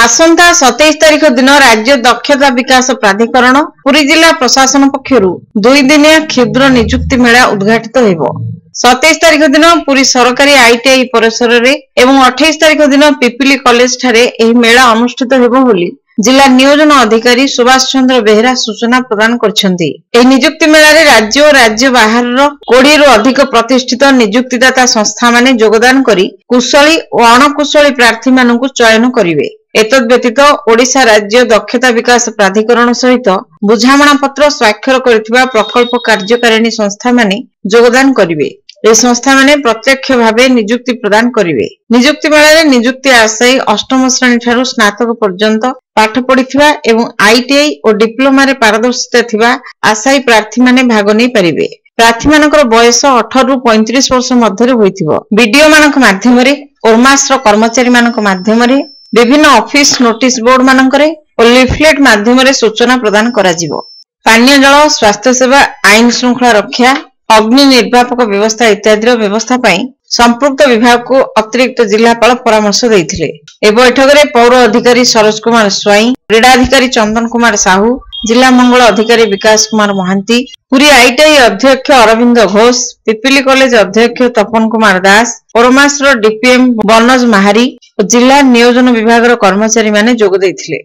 आसंता 27 तारिख दिन राज्य दक्षता विकास प्राधिकरण पुरी जिला प्रशासन पक्षरु 2 दिनिया क्षुद्र नियुक्ति मेला उद्घाटित हेबो। 27 तारिख दिन पुरी सरकारी आईटीआई परिसर रे एवं 28 तारिख दिन पिपिली कॉलेज ठारे एही मेला अनुष्ठित हेबो बोली जिला नियोजन अधिकारी सुभाष चंद्र बेहरा सूचना प्रदान करछन्ती। एही नियुक्ति मेला रे राज्य और राज्य बाहर 20 रु अधिक प्रतिष्ठित नियुक्तिदाता संस्था माने योगदान करी कुशली और अणकुशली प्रार्थी मानकु चयन करिवे। एतद व्यतीत ओडिशा राज्य दक्षता विकास प्राधिकरण सहित बुझामणा पत्र स्वाक्षर करथिबा प्रकल्प कार्यकारिणी संस्था माने योगदान करिवे। ए संस्था माने प्रत्यक्ष भावे नियुक्ति प्रदान करिवे। नियुक्ति मेला नियुक्ति आशायी अष्टम श्रेणी ठारू स्नातक पर्यंत पाठ पढ़िथिबा एवं आईटीआई और डिप्लोमा रे पारदर्शिता थिबा आशायी प्रार्थी माने भाग नै परिवे। प्रार्थी मानकर बयस 18 रु 35 वर्ष मध्य होइथिबो। वीडियो मानक माध्यम रे ओरमास रो कर्मचारी मानक माध्यम रे विभिन्न ऑफिस नोटिस बोर्ड मानकरे और लिफलेट माध्यम रे सूचना प्रदान करा जिवो। पानीय जल स्वास्थ्य सेवा आईन श्रृंखला रक्षा अग्नि निर्वापक व्यवस्था इत्यादि व्यवस्था पई संपुक्त विभाग को अतिरिक्त जिलापाल परामर्श देइथिले। ए बैठक रे पौर अधिकारी सरोज कुमार स्वाई, क्रीडाधिकारी चंदन कुमार साहू, जिला मंगल अधिकारी विकास कुमार महांती, पुरी आईटीआई अध्यक्ष अरविंद घोष, पिपिली कॉलेज अध्यक्ष तपन कुमार दास, ओरमास रो डीपीएम बनज महारी और जिला नियोजन विभाग रो कर्मचारी माने जोग देइथिले।